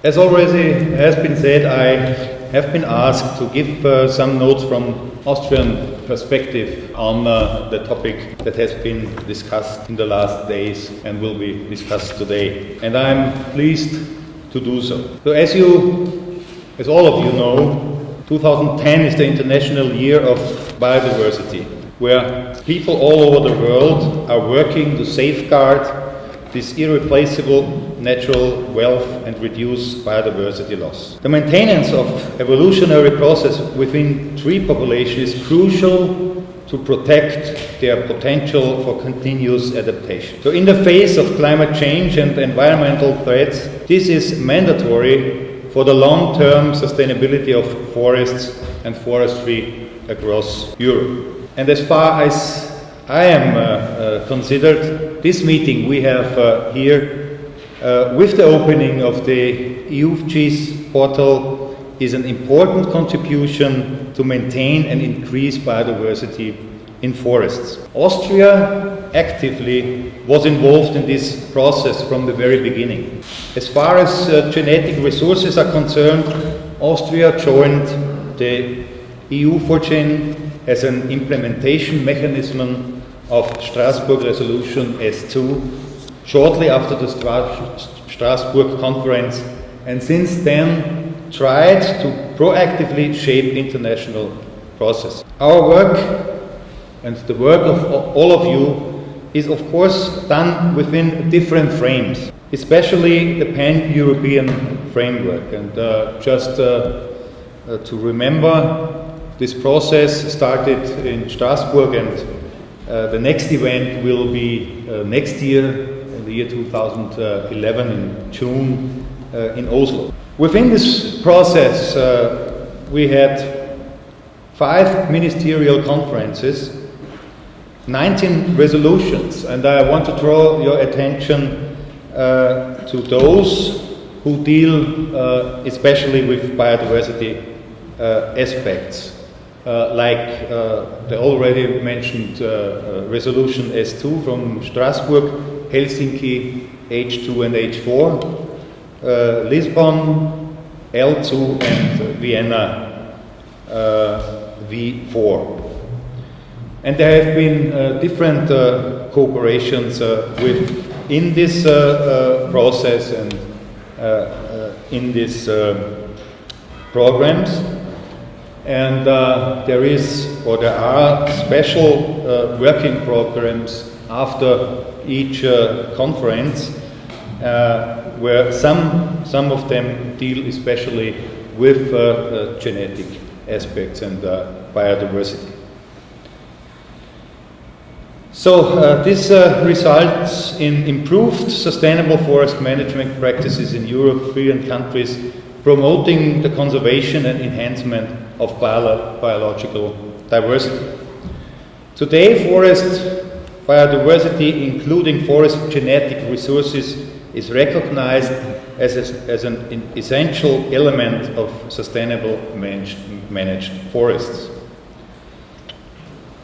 As already has been said, I have been asked to give some notes from Austrian perspective on the topic that has been discussed in the last days and will be discussed today. And I'm pleased to do so. So as all of you know, 2010 is the International Year of Biodiversity, where people all over the world are working to safeguard this irreplaceable natural wealth and reduce biodiversity loss. The maintenance of evolutionary process within tree population is crucial to protect their potential for continuous adaptation. So in the face of climate change and environmental threats, this is mandatory for the long-term sustainability of forests and forestry across Europe. And as far as I am considered, this meeting we have here with the opening of the EUFGIS portal is an important contribution to maintain and increase biodiversity in forests. Austria actively was involved in this process from the very beginning. As far as genetic resources are concerned, Austria joined the EUFGIS as an implementation mechanism of Strasbourg Resolution S2 shortly after the Strasbourg Conference, and since then tried to proactively shape international process. Our work and the work of all of you is of course done within different frames, especially the pan-European framework. And just to remember, this process started in Strasbourg, and the next event will be next year, in the year 2011, in June, in Oslo. Within this process, we had 5 ministerial conferences, 19 resolutions, and I want to draw your attention to those who deal especially with biodiversity aspects. Like the already mentioned resolution S2 from Strasbourg, Helsinki H2 and H4, Lisbon L2 and Vienna V4. And there have been different cooperations within this process and in these programs. And there are special working programs after each conference, where some of them deal especially with genetic aspects and biodiversity. So this results in improved sustainable forest management practices in European countries, promoting the conservation and enhancement of biological diversity. Today, forest biodiversity, including forest genetic resources, is recognized as an essential element of sustainable managed forests.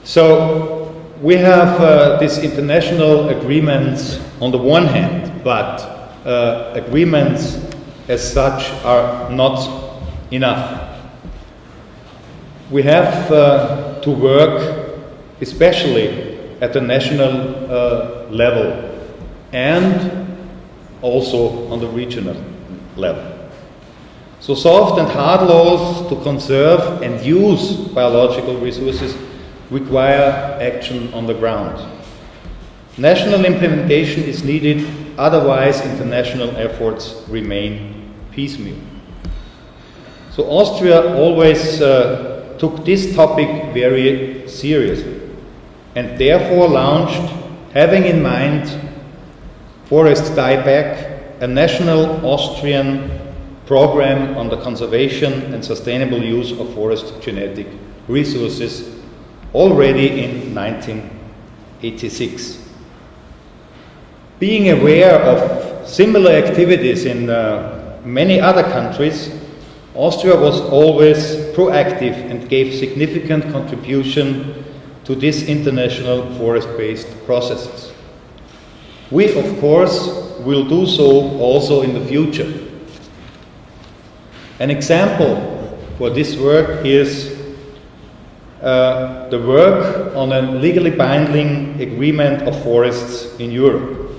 So we have these international agreements on the one hand, but agreements as such are not enough. We have to work especially at the national level and also on the regional level. So soft and hard laws to conserve and use biological resources require action on the ground. National implementation is needed, otherwise international efforts remain piecemeal. So Austria always took this topic very seriously and therefore launched, having in mind forest dieback, a national Austrian program on the conservation and sustainable use of forest genetic resources already in 1986. Being aware of similar activities in many other countries, Austria was always proactive and gave significant contribution to these international forest-based processes. We, of course, will do so also in the future. An example for this work is the work on a legally binding agreement of forests in Europe.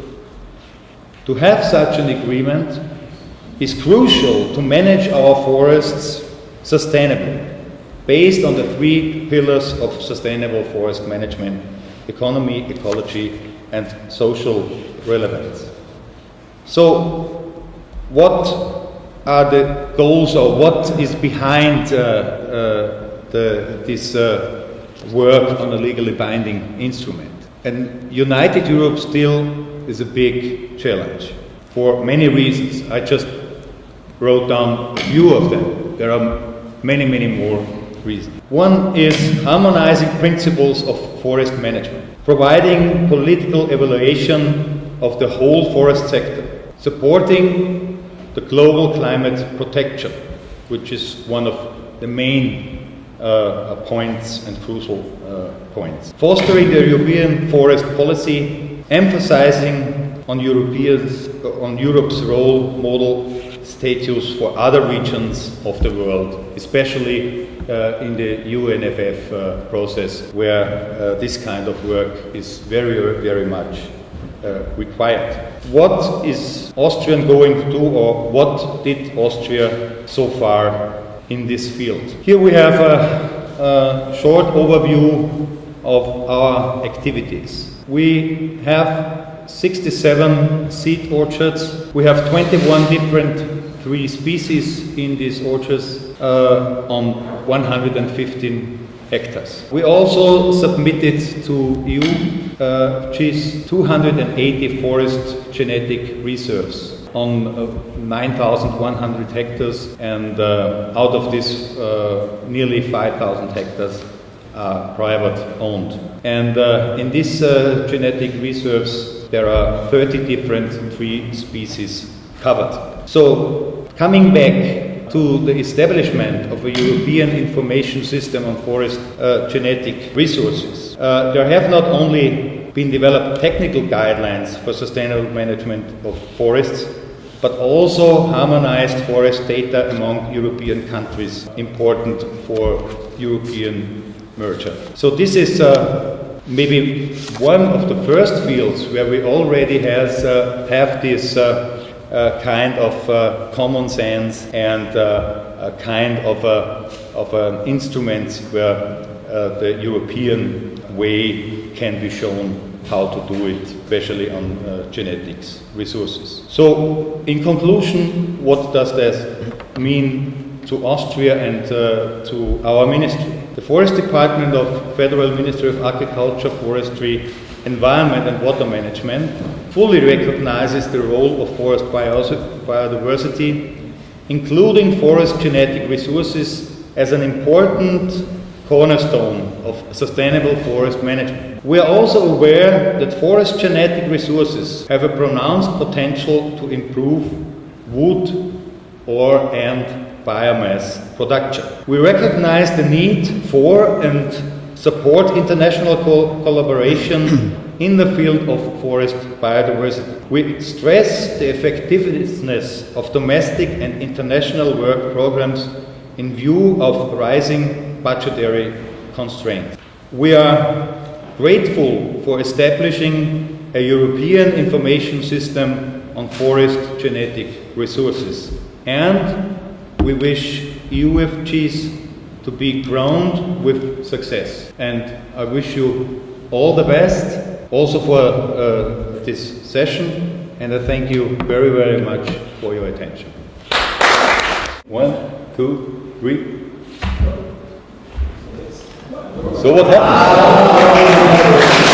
To have such an agreement is crucial to manage our forests sustainably, based on the 3 pillars of sustainable forest management: economy, ecology, and social relevance. So, what are the goals, or what is behind this work on a legally binding instrument? And United Europe still is a big challenge for many reasons. I just wrote down a few of them. There are many, many more reasons. One is harmonizing principles of forest management, providing political evaluation of the whole forest sector, supporting the global climate protection, which is one of the main points and crucial points. Fostering the European forest policy, emphasizing on Europe's role model status for other regions of the world, especially in the UNFF process, where this kind of work is very, very much required. What is Austria going to do, or what did Austria so far in this field? Here we have a short overview of our activities. We have 67 seed orchards. We have 21 different tree species in these orchards on 115 hectares. We also submitted to EUFGIS 280 forest genetic reserves on 9,100 hectares, and out of this nearly 5,000 hectares are private owned. And in these genetic reserves there are 30 different tree species covered. So, coming back to the establishment of a European information system on forest genetic resources, there have not only been developed technical guidelines for sustainable management of forests, but also harmonized forest data among European countries, important for European merger. So this is maybe one of the first fields where we already have this kind of common sense and a kind of an instrument where the European way can be shown how to do it, especially on genetics resources. So, in conclusion, what does that mean to Austria and to our ministry? The Forest Department of Federal Ministry of Agriculture, Forestry, Environment and Water Management fully recognizes the role of forest biodiversity, including forest genetic resources, as an important cornerstone of sustainable forest management. We are also aware that forest genetic resources have a pronounced potential to improve wood and biomass production. We recognize the need for and support international collaboration in the field of forest biodiversity. We stress the effectiveness of domestic and international work programs in view of rising budgetary constraints. We are grateful for establishing a European information system on forest genetic resources, and we wish EUFGIS to be crowned with success. And I wish you all the best also for this session, and I thank you very, very much for your attention. 1, 2, 3. So what happened?